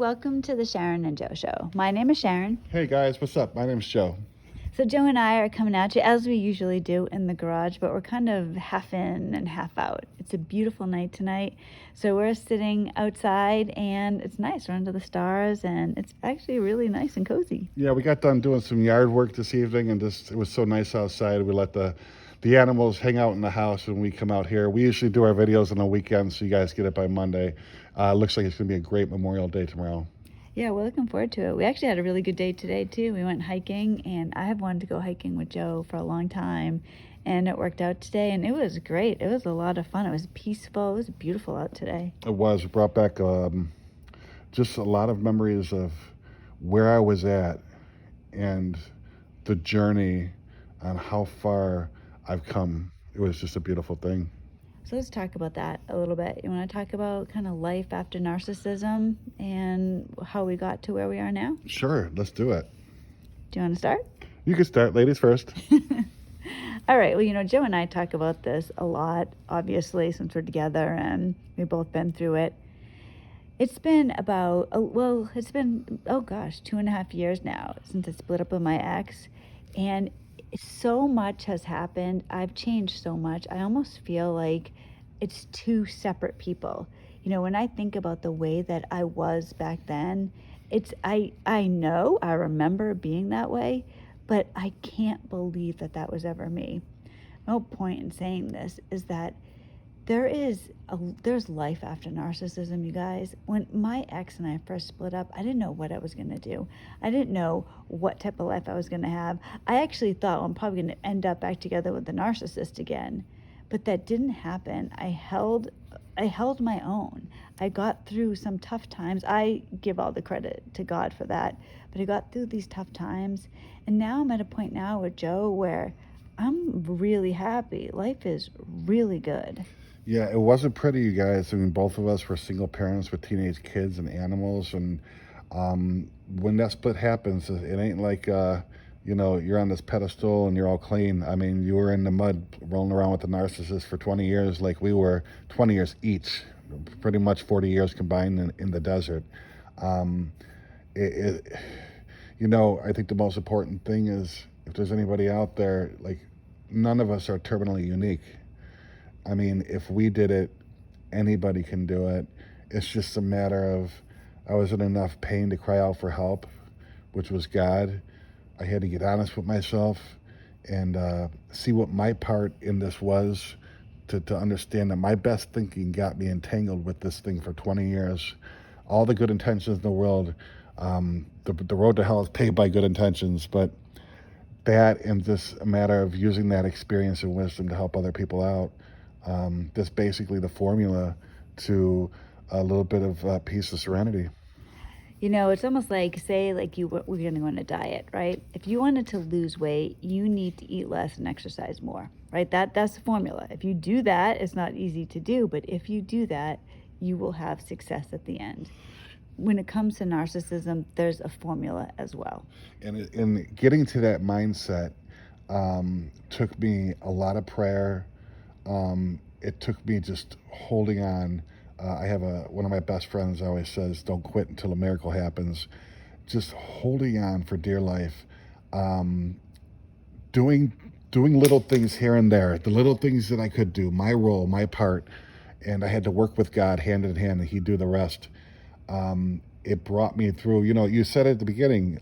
welcome to the Sharon and Joe Show. My name is Sharon. Hey guys, what's up? My name's Joe. So Joe and I are coming at you as we usually do in the garage, but we're kind of half in and half out. It's a beautiful night tonight, so we're sitting outside and it's nice. We're under the stars and it's actually really nice and cozy. Yeah, we got done doing some yard work this evening, and it was so nice outside. We let the animals hang out in the house when we come out here. We usually do our videos on the weekend, so you guys get it by Monday. Looks like it's going to be a great Memorial Day tomorrow. Yeah, we're looking forward to it. We actually had a really good day today, too. We went hiking, and I have wanted to go hiking with Joe for a long time, and it worked out today, and it was great. It was a lot of fun. It was peaceful. It was beautiful out today. It was. It brought back just a lot of memories of where I was at and the journey on how far I've come. It was just a beautiful thing. So let's talk about that a little bit. You want to talk about kind of life after narcissism and how we got to where we are now? Sure, let's do it. Do you want to start? You can start, ladies first. All right. Well, Joe and I talk about this a lot, obviously, since we're together and we've both been through it. It's been about, 2.5 years now since I split up with my ex. And so much has happened. I've changed so much. I almost feel like it's two separate people. When I think about the way that I was back then, I remember being that way, but I can't believe that was ever me. No point in saying this is that there's life after narcissism, you guys. When my ex and I first split up, I didn't know what I was going to do. I didn't know what type of life I was going to have. I actually thought, well, I'm probably going to end up back together with the narcissist again. But that didn't happen. I held my own. I got through some tough times. I give all the credit to God for that. But I got through these tough times. And now I'm at a point now with Joe where I'm really happy. Life is really good. Yeah, it wasn't pretty, you guys. I mean, both of us were single parents with teenage kids and animals, and when that split happens, it ain't like you're on this pedestal and you're all clean. I mean, you were in the mud rolling around with the narcissist for 20 years, like we were, 20 years each, pretty much 40 years combined in the desert. I think the most important thing is, if there's anybody out there, like, none of us are terminally unique. I mean, if we did it, anybody can do it. It's just a matter of, I was in enough pain to cry out for help, which was God. I had to get honest with myself and see what my part in this was, to understand that my best thinking got me entangled with this thing for 20 years. All the good intentions in the world, the road to hell is paved by good intentions, but that and just a matter of using that experience and wisdom to help other people out. That's basically the formula to a little bit of peace and serenity. It's almost like, say, like we're going to go on a diet, right? If you wanted to lose weight, you need to eat less and exercise more, right? That's the formula. If you do that, it's not easy to do, but if you do that, you will have success at the end. When it comes to narcissism, there's a formula as well. And in getting to that mindset took me a lot of prayer. It took me just holding on. I have one of my best friends always says, don't quit until a miracle happens. Just holding on for dear life. Doing little things here and there, the little things that I could do, my role, my part. And I had to work with God hand in hand, and He'd do the rest. It brought me through. You said at the beginning,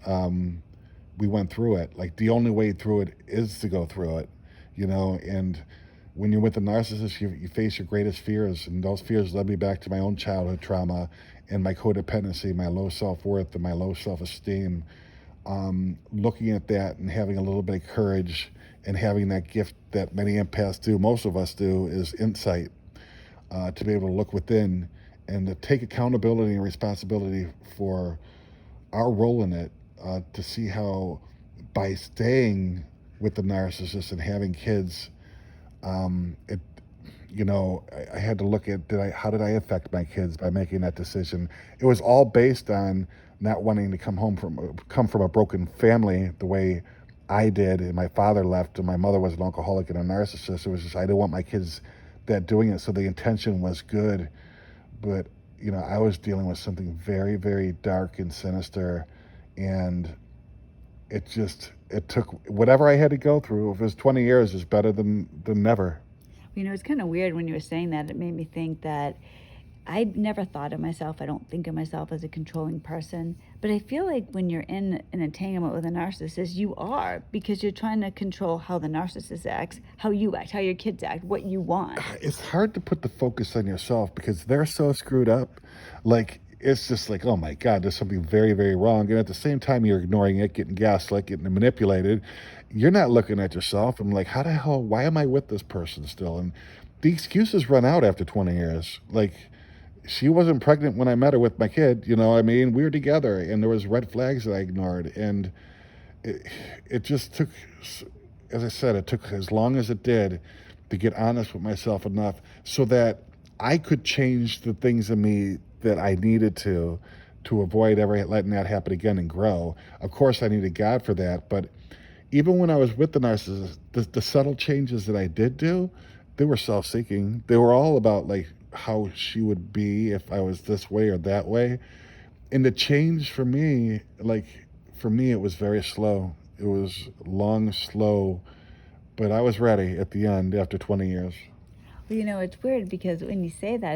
we went through it. Like, the only way through it is to go through it, and when you're with a narcissist, you face your greatest fears, and those fears led me back to my own childhood trauma and my codependency, my low self-worth, and my low self-esteem. Looking at that and having a little bit of courage and having that gift that many empaths do, most of us do, is insight, to be able to look within and to take accountability and responsibility for our role in it, to see how, by staying with the narcissist and having kids, I had to look at, how did I affect my kids by making that decision? It was all based on not wanting to come from a broken family the way I did, and my father left, and my mother was an alcoholic and a narcissist. It was just, I didn't want my kids that doing it, so the intention was good, but I was dealing with something very, very dark and sinister, and it took whatever I had to go through. If it was 20 years, it's better than never. It's kind of weird when you were saying that. It made me think that I never thought of myself, I don't think of myself as a controlling person, but I feel like when you're in an entanglement with a narcissist, you are, because you're trying to control how the narcissist acts, how you act, how your kids act, what you want. It's hard to put the focus on yourself because they're so screwed up. Like, it's just like, oh my God, there's something very, very wrong. And at the same time, you're ignoring it, getting gaslit, getting manipulated. You're not looking at yourself. I'm like, how the hell, why am I with this person still? And the excuses run out after 20 years. Like, she wasn't pregnant when I met her with my kid. I mean, we were together and there was red flags that I ignored. And it, it just took, as I said, it took as long as it did to get honest with myself enough so that I could change the things in me that I needed to avoid ever letting that happen again and grow. Of course, I needed God for that, but even when I was with the narcissist, the subtle changes that I did do, they were self-seeking. They were all about like how she would be if I was this way or that way. And the change for me, it was very slow. It was long, slow, but I was ready at the end after 20 years. Well, it's weird because when you say that,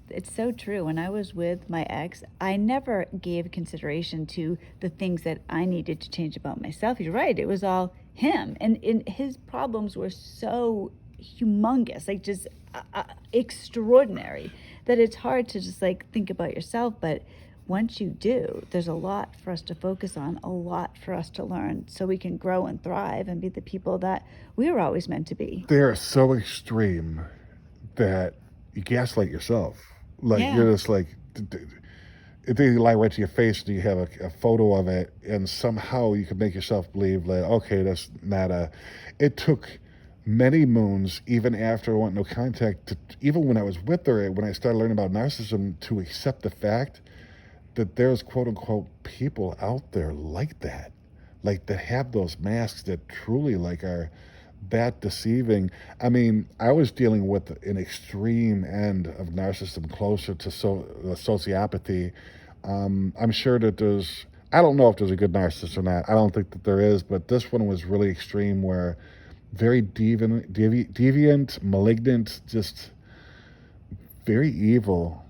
it's so true. When I was with my ex, I never gave consideration to the things that I needed to change about myself. You're right. It was all him. And his problems were so humongous, like just extraordinary, that it's hard to just like think about yourself. But once you do, there's a lot for us to focus on, a lot for us to learn so we can grow and thrive and be the people that we were always meant to be. They're so extreme that you gaslight yourself. Like, Yeah. you're just like, they lie right to your face and you have a photo of it, and somehow you can make yourself believe like, okay, that's not a. It took many moons, even after I went no contact, even when I was with her, when I started learning about narcissism, to accept the fact that there's quote unquote people out there like that, like that have those masks that truly like are that deceiving. I mean, I was dealing with an extreme end of narcissism, closer to sociopathy. I'm sure that there's. I don't know if there's a good narcissist or not. I don't think that there is, but this one was really extreme, where very deviant, malignant, just very evil.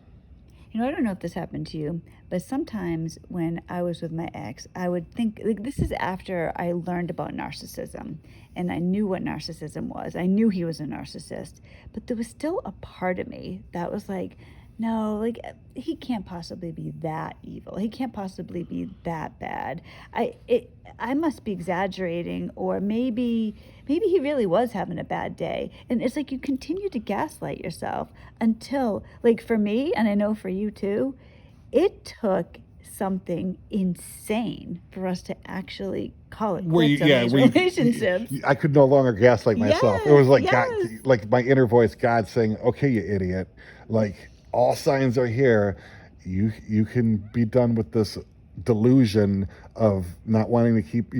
I don't know if this happened to you, but sometimes when I was with my ex, I would think, like, this is after I learned about narcissism and I knew what narcissism was. I knew he was a narcissist, but there was still a part of me that was like, no, like, he can't possibly be that evil. He can't possibly be that bad. I must be exaggerating, or maybe he really was having a bad day. And it's like you continue to gaslight yourself until, like, for me, and I know for you too, it took something insane for us to actually call it quits on these relationships. I could no longer gaslight myself. It Yes, was like God, yes. like my inner voice, God saying, "Okay, you idiot! Like, all signs are here. You can be done with this delusion of not wanting to keep,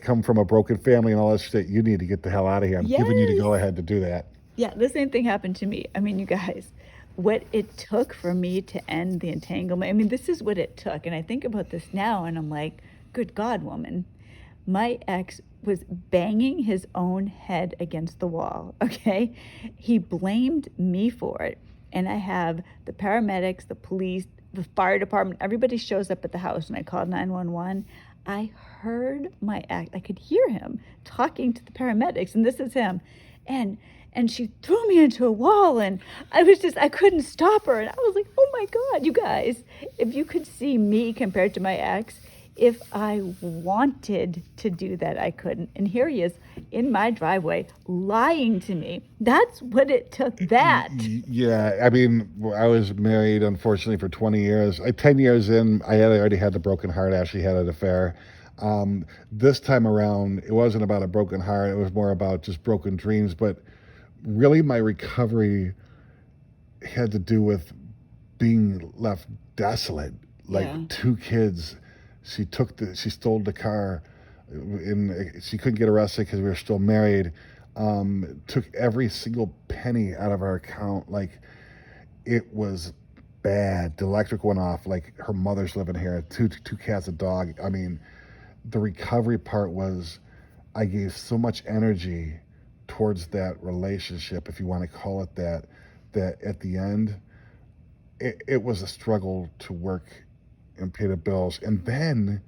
come from a broken family and all that shit. You need to get the hell out of here. I'm giving you the Yes. go ahead to do that." Yeah, the same thing happened to me. I mean, you guys, what it took for me to end the entanglement, I mean, this is what it took. And I think about this now and I'm like, good God, woman. My ex was banging his own head against the wall, okay? He blamed me for it. And I have the paramedics, the police, the fire department, everybody shows up at the house, and I called 911. I heard my ex, I could hear him talking to the paramedics, and this is him. And she threw me into a wall, and I couldn't stop her. And I was like, oh my God, you guys, if you could see me compared to my ex, if I wanted to do that, I couldn't. And here he is in my driveway lying to me. That's what it took. That. Yeah, I mean, I was married, unfortunately, for 20 years. 10 years in, I had already had the broken heart. Ashley had an affair. This time around, it wasn't about a broken heart. It was more about just broken dreams. But really, my recovery had to do with being left desolate. Like, Yeah. 2 kids. She stole the car, and she couldn't get arrested because we were still married. Took every single penny out of our account. Like, it was bad. The electric went off. Like her mother's living here, two cats, a dog. I mean, the recovery part was I gave so much energy towards that relationship, if you want to call it that, that at the end, it was a struggle to work and pay the bills. And then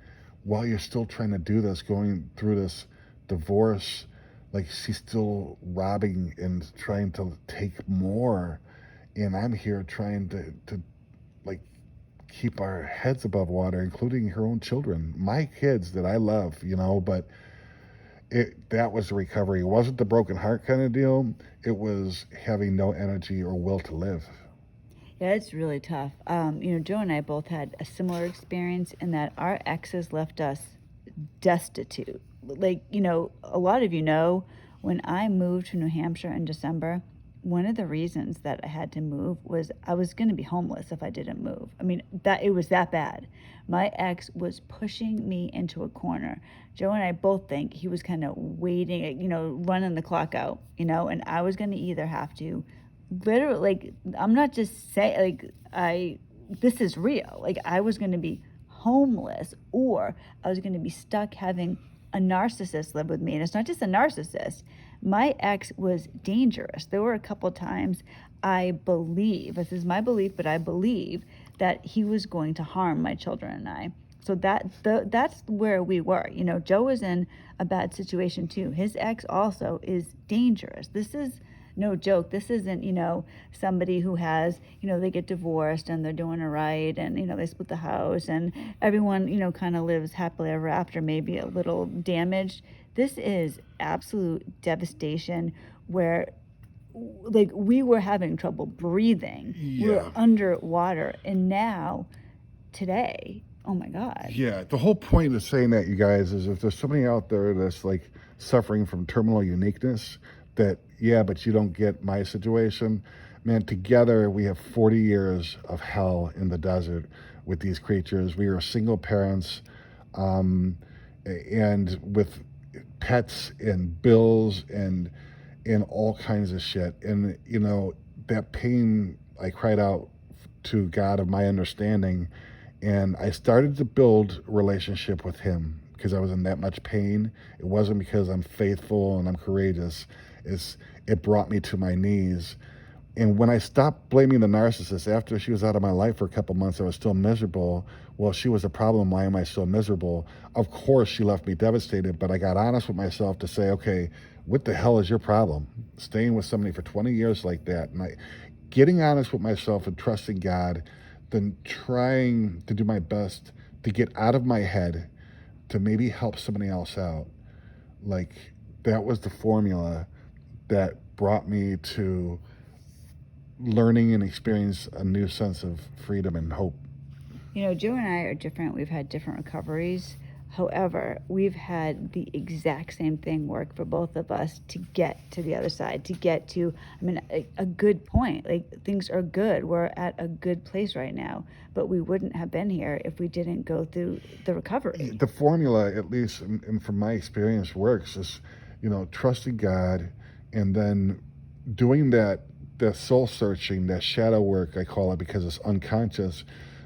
while you're still trying to do this, going through this divorce, like she's still robbing and trying to take more. And I'm here trying to like keep our heads above water, including her own children, my kids that I love, but that was the recovery. It wasn't the broken heart kind of deal. It was having no energy or will to live. Yeah, it's really tough. Joe and I both had a similar experience in that our exes left us destitute. Like, a lot of when I moved to New Hampshire in December, one of the reasons that I had to move was I was going to be homeless if I didn't move. I mean, that it was that bad. My ex was pushing me into a corner. Joe and I both think he was kind of waiting, running the clock out, and I was going to either have to literally, like, I'm not just saying, like, this is real. Like, I was going to be homeless, or I was going to be stuck having a narcissist live with me. And it's not just a narcissist. My ex was dangerous. There were a couple times I believe, this is my belief, but I believe that he was going to harm my children and I. So that's where we were. Joe was in a bad situation too. His ex also is dangerous. This is no joke. This isn't, somebody who has, they get divorced and they're doing it right, and, they split the house and everyone, kind of lives happily ever after, maybe a little damaged. This is absolute devastation where, like, we were having trouble breathing. Yeah. We were underwater. And now, today, oh my God. Yeah, the whole point of saying that, you guys, is if there's somebody out there that's like suffering from terminal uniqueness, that, yeah, but you don't get my situation. Man, together we have 40 years of hell in the desert with these creatures. We are single parents, and with pets and bills and all kinds of shit. And, that pain, I cried out to God of my understanding. And I started to build a relationship with him because I was in that much pain. It wasn't because I'm faithful and I'm courageous. It brought me to my knees. And when I stopped blaming the narcissist, after she was out of my life for a couple months, I was still miserable. Well, she was a problem. Why am I so miserable? Of course, she left me devastated, but I got honest with myself to say, okay, what the hell is your problem? Staying with somebody for 20 years like that. And getting honest with myself and trusting God, then trying to do my best to get out of my head to maybe help somebody else out. Like, that was the formula that brought me to learning and experience a new sense of freedom and hope. Joe and I are different. We've had different recoveries. However, we've had the exact same thing work for both of us to get to the other side, to get to, a good point. Like, things are good. We're at a good place right now, but we wouldn't have been here if we didn't go through the recovery. The formula, at least, and from my experience, works is, trusting God and then doing that soul searching, that shadow work, I call it, because it's unconscious.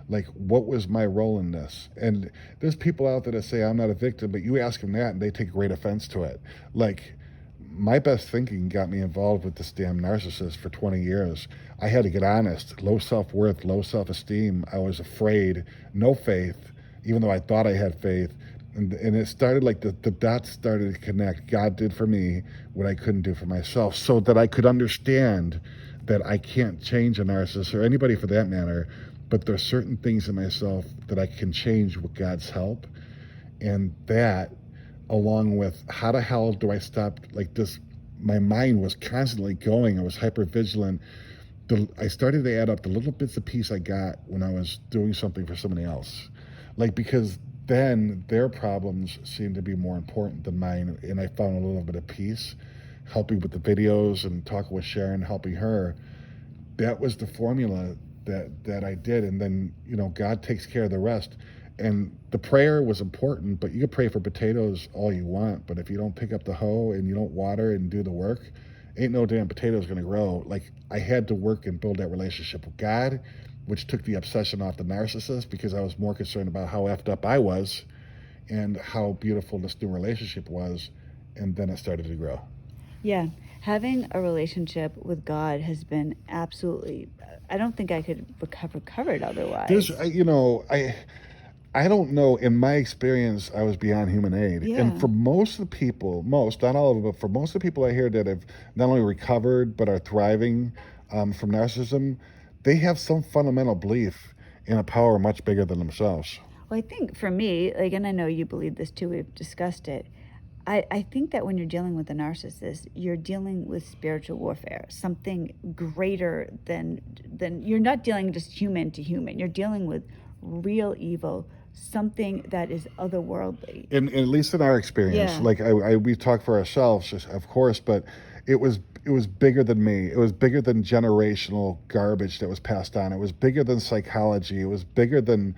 Like, what was my role in this? And there's people out there that say I'm not a victim, but you ask them that and they take great offense to it. Like, my best thinking got me involved with this damn narcissist for 20 years. I had to get honest. Low self-worth, low self-esteem. I was afraid, no faith, even though I thought I had faith. And it started like the dots started to connect. God did for me what I couldn't do for myself, so that I could understand that I can't change a narcissist, or anybody for that matter, but there's certain things in myself that I can change with God's help. And that, along with how the hell do I stop like this? My mind was constantly going. I was hyper vigilant. I started to add up the little bits of peace I got when I was doing something for somebody else. Like, because then their problems seemed to be more important than mine. And I found a little bit of peace helping with the videos and talking with Sharon, helping her. That was the formula that I did. And then, God takes care of the rest. And the prayer was important, but you can pray for potatoes all you want, but if you don't pick up the hoe and you don't water and do the work, ain't no damn potatoes going to grow. Like, I had to work and build that relationship with God which took the obsession off the narcissist because I was more concerned about how effed up I was and how beautiful this new relationship was. And then it started to grow. Yeah, having a relationship with God has been absolutely. I don't think I could recover it There's, otherwise. I don't know. In my experience, I was beyond human aid. And Yeah. for most of the people, most, not all of them, but for most of the people I hear that have not only recovered but are thriving from narcissism, they have some fundamental belief in a power much bigger than themselves. Well, I think for me, like, and I know you believe this too, we've discussed it. I think that when you're dealing with a narcissist, you're dealing with spiritual warfare, something greater than you're not dealing just human to human. You're dealing with real evil, something that is otherworldly. At least in our experience, Yeah. like we talk for ourselves, of course, but it was bigger than me. It was bigger than generational garbage that was passed on. It was bigger than psychology. It was bigger than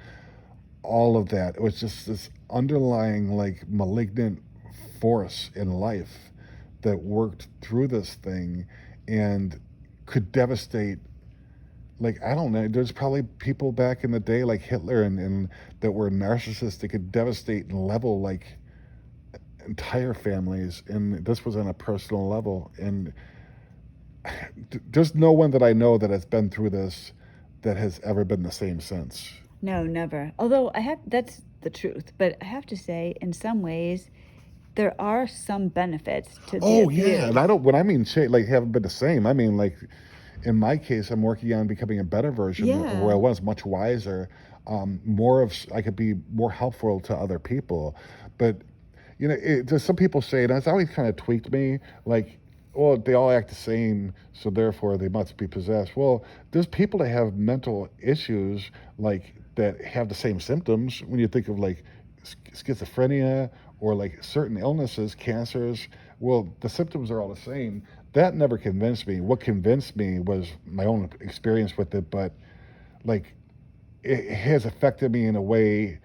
all of that. It was just this underlying like malignant force in life that worked through this thing and could devastate. Like, I don't know, there's probably people back in the day like Hitler and that were narcissists that could devastate and level like entire families, and this was on a personal level. And there's no one that I know that has been through this that has ever been the same since. No, never. Although that's the truth. But I have to say, in some ways, there are some benefits to the Oh yeah, and abuse. I don't. When I mean like haven't been the same, I mean like in my case, I'm working on becoming a better version of where I Yeah. was, much wiser, I could be more helpful to other people. But there's some people say, and it's always kind of tweaked me, like, well, they all act the same, so therefore they must be possessed. Well, there's people that have mental issues, like that have the same symptoms. When you think of like schizophrenia or like certain illnesses, cancers, well, the symptoms are all the same. That never convinced me. What convinced me was my own experience with it, but like it has affected me in a way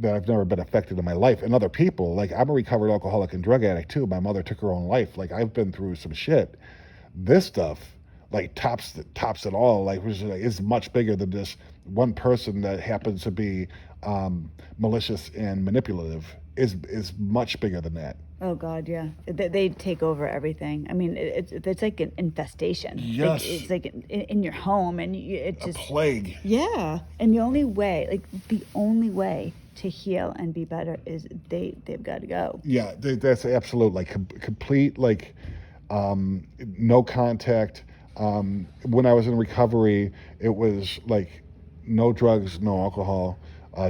that I've never been affected in my life. And other people, like I'm a recovered alcoholic and drug addict too. My mother took her own life. Like I've been through some shit. This stuff like tops it all. Like is much bigger than just one person that happens to be malicious and manipulative. Is much bigger than that. Oh God, yeah. They take over everything. I mean, it's like an infestation. Yes. It's like in your home, and it A just plague. yeah. And the only way to heal and be better is they've got to go. Yeah, that's absolute like complete like no contact. When I was in recovery, it was like no drugs, no alcohol,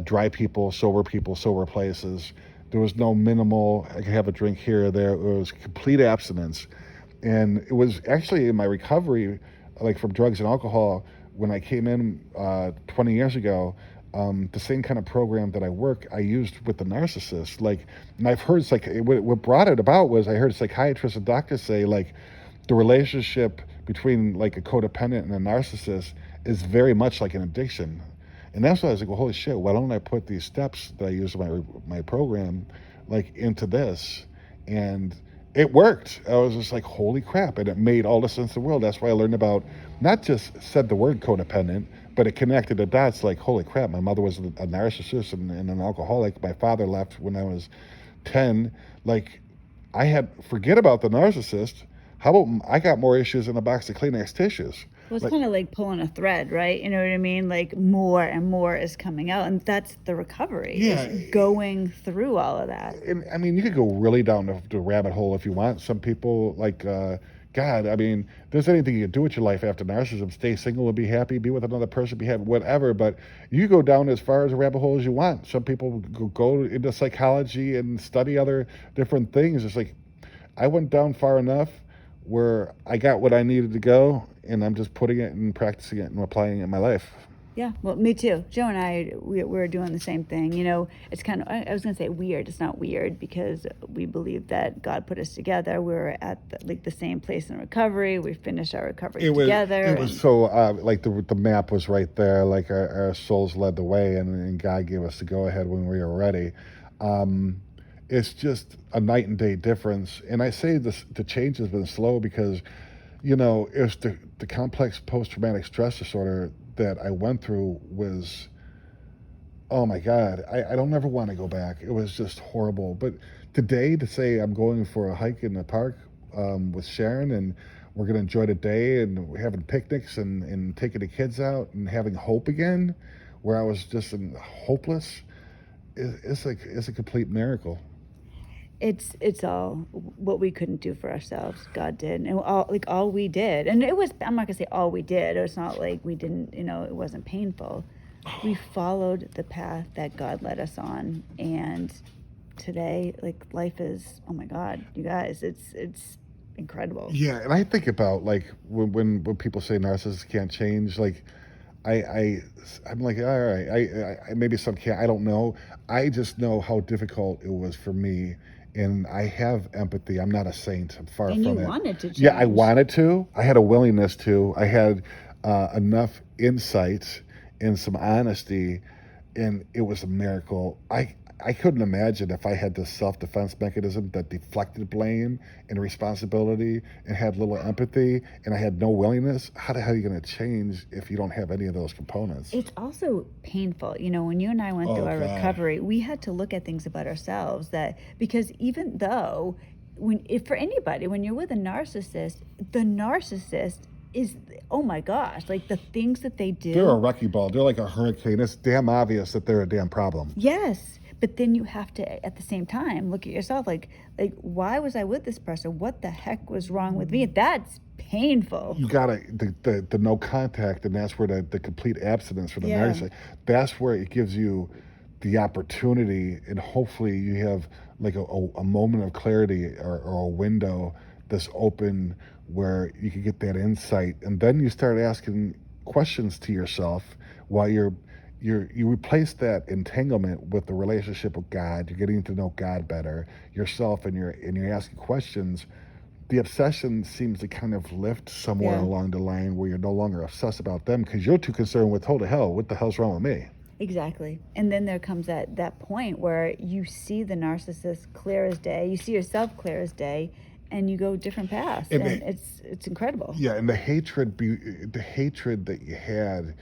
dry people, sober places. There was no minimal. I could have a drink here or there. It was complete abstinence, and it was actually in my recovery, like from drugs and alcohol, when I came in 20 years ago. The same kind of program that I used with the narcissist. Like, and I've heard what brought it about was I heard psychiatrists and doctors say like the relationship between like a codependent and a narcissist is very much like an addiction. And that's why I was like, well, holy shit, why don't I put these steps that I use in my program like into this? And it worked. I was just like, holy crap. And it made all the sense in the world. That's why I learned about, not just said the word codependent, but it connected the dots like, holy crap, my mother was a narcissist and an alcoholic. My father left when I was 10. Like, forget about the narcissist. How about I got more issues in a box of Kleenex tissues? Well, it's Like, kind of like pulling a thread, right? You know what I mean? Like more and more is coming out, and that's the recovery. Yeah. Is going through all of that. and I mean, you could go really down the rabbit hole if you want. Some people like, God, I mean, there's anything you can do with your life after narcissism. Stay single and be happy, be with another person, be happy, whatever. But you go down as far as a rabbit hole as you want. Some people go into psychology and study other different things. It's like, I went down far enough where I got what I needed to go, and I'm just putting it and practicing it and applying it in my life. Yeah, well, me too. Joe and I, we're doing the same thing. You know, it's kind of, I was going to say weird. It's not weird because we believe that God put us together. We're at the same place in recovery. We finished our recovery together. It was so, like the map was right there. Like our souls led the way, and God gave us the go ahead when we were ready. It's just a night and day difference. And I say the change has been slow because, it's the complex post-traumatic stress disorder that I went through was, oh my God, I don't ever want to go back. It was just horrible. But today, to say I'm going for a hike in the park with Sharon, and we're going to enjoy the day, and we're having picnics, and taking the kids out and having hope again, where I was just hopeless, it's a complete miracle. It's all what we couldn't do for ourselves, God did, and all we did, and it was, I'm not gonna say all we did. It's not like we didn't, it wasn't painful. We followed the path that God led us on, and today, like, life is, oh my God, you guys, it's incredible. Yeah, and I think about like when people say narcissists can't change, like I, I I'm like, all right, I maybe some can't. I don't know. I just know how difficult it was for me, and I have empathy. I'm not a saint. I'm far And you from it. wanted to Yeah, I change. wanted to. I had a willingness to. I had enough insight and some honesty, and it was a miracle. I couldn't imagine if I had this self defense mechanism that deflected blame and responsibility and had little empathy and I had no willingness. How the hell are you going to change if you don't have any of those components? It's also painful. When you and I went through Oh, our God. recovery, we had to look at things about ourselves that, because even though, if for anybody, when you're with a narcissist, the narcissist is, oh my gosh, like the things that they do. They're a wrecking ball. They're like a hurricane. It's damn obvious that they're a damn problem. Yes, but then you have to, at the same time, look at yourself like why was I with this person? What the heck was wrong with me? That's painful. You gotta the no contact, and that's where the complete abstinence from the Yeah. narcissist. That's where it gives you the opportunity, and hopefully you have like a moment of clarity, or a window that's open where you can get that insight, and then you start asking questions to yourself while you replace that entanglement with the relationship with God. You're getting to know God better, yourself, and you're asking questions. The obsession seems to kind of lift somewhere Yeah. along the line where you're no longer obsessed about them because you're too concerned with, oh, the hell, what the hell's wrong with me? Exactly. And then there comes that point where you see the narcissist clear as day, you see yourself clear as day, and you go different paths, and it's incredible. Yeah, and the hatred that you had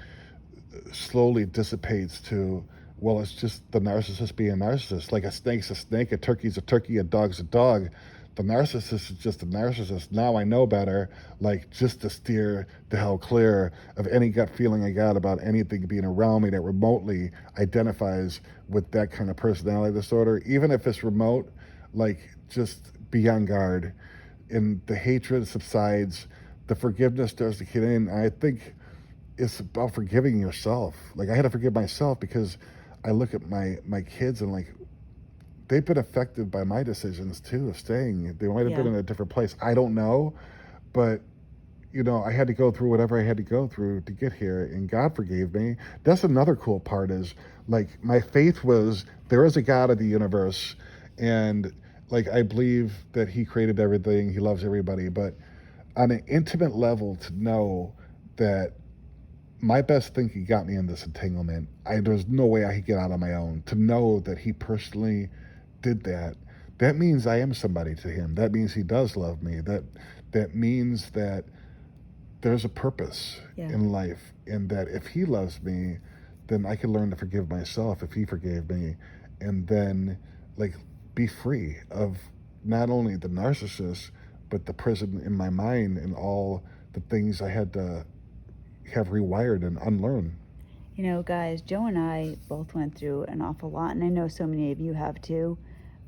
slowly dissipates to, well, it's just the narcissist being a narcissist. Like a snake's a snake, a turkey's a turkey, a dog's a dog. The narcissist is just a narcissist. Now I know better, like just to steer the hell clear of any gut feeling I got about anything being around me that remotely identifies with that kind of personality disorder. Even if it's remote, like just be on guard. And the hatred subsides, the forgiveness starts to kick in. I think it's about forgiving yourself. Like I had to forgive myself because I look at my kids and like they've been affected by my decisions too of staying. They might have been Yeah. in a different place. I don't know, but I had to go through whatever I had to go through to get here, and God forgave me. That's another cool part is like my faith was there is a God of the universe, and like I believe that He created everything. He loves everybody, but on an intimate level, to know that my best thinking got me in this entanglement. There's no way I could get out on my own. To know that He personally did that, that means I am somebody to Him. That means He does love me. That means that there's a purpose in life, and that if He loves me, then I can learn to forgive myself if He forgave me, and then like be free of not only the narcissist but the prison in my mind and all the things I had to have rewired and unlearn. Guys, Joe and I both went through an awful lot, and I know so many of you have too.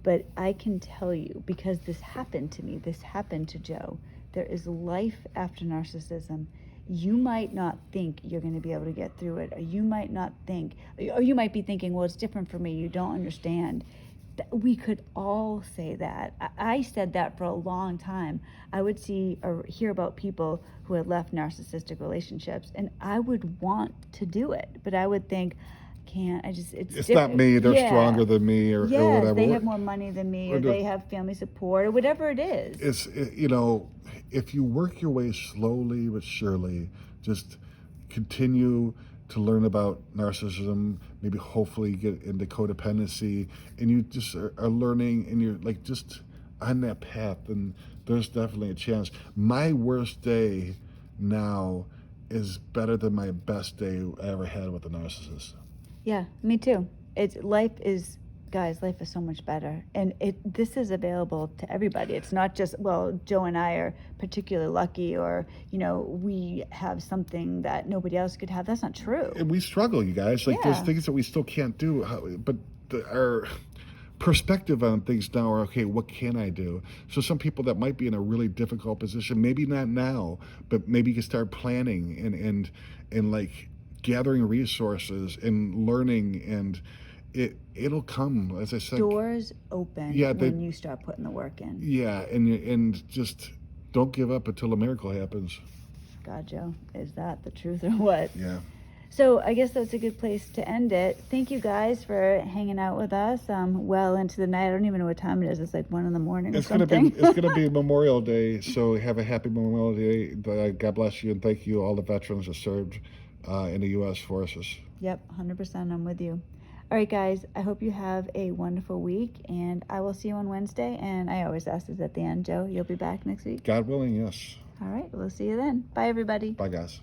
But I can tell you, because this happened to me, this happened to Joe, there is life after narcissism. You might not think you're going to be able to get through it, or you might not think, or you might be thinking, well, it's different for me, you don't understand. We could all say that. I said that for a long time. I would see or hear about people who had left narcissistic relationships, and I would want to do it, but I would think, can't. It's not me. They're Yeah. stronger than me, or whatever. They have more money than me, or they have family support, or whatever it is. If you work your way slowly but surely, just continue to learn about narcissism, maybe hopefully get into codependency, and you just are learning, and you're like just on that path, then there's definitely a chance. My worst day now is better than my best day I ever had with a narcissist. Yeah, me too. Life is, guys, life is so much better, and this is available to everybody. It's not just, well, Joe and I are particularly lucky, or we have something that nobody else could have. That's not true. And we struggle, you guys. Like, there's things that we still can't do, but our perspective on things now are, okay, what can I do? So some people that might be in a really difficult position, maybe not now, but maybe you can start planning and like gathering resources and learning, and it'll come, as I said. Doors open when you start putting the work in. Yeah, and just don't give up until a miracle happens. God, Joe, is that the truth or what? Yeah. So I guess that's a good place to end it. Thank you guys for hanging out with us well into the night. I don't even know what time it is. It's like 1 a.m. or something. It's gonna be Memorial Day, so have a happy Memorial Day. God bless you, and thank you all the veterans that served in the U.S. forces. Yep, 100%. I'm with you. All right, guys, I hope you have a wonderful week, and I will see you on Wednesday. And I always ask this at the end. Joe, you'll be back next week? God willing, yes. All right, we'll see you then. Bye, everybody. Bye, guys.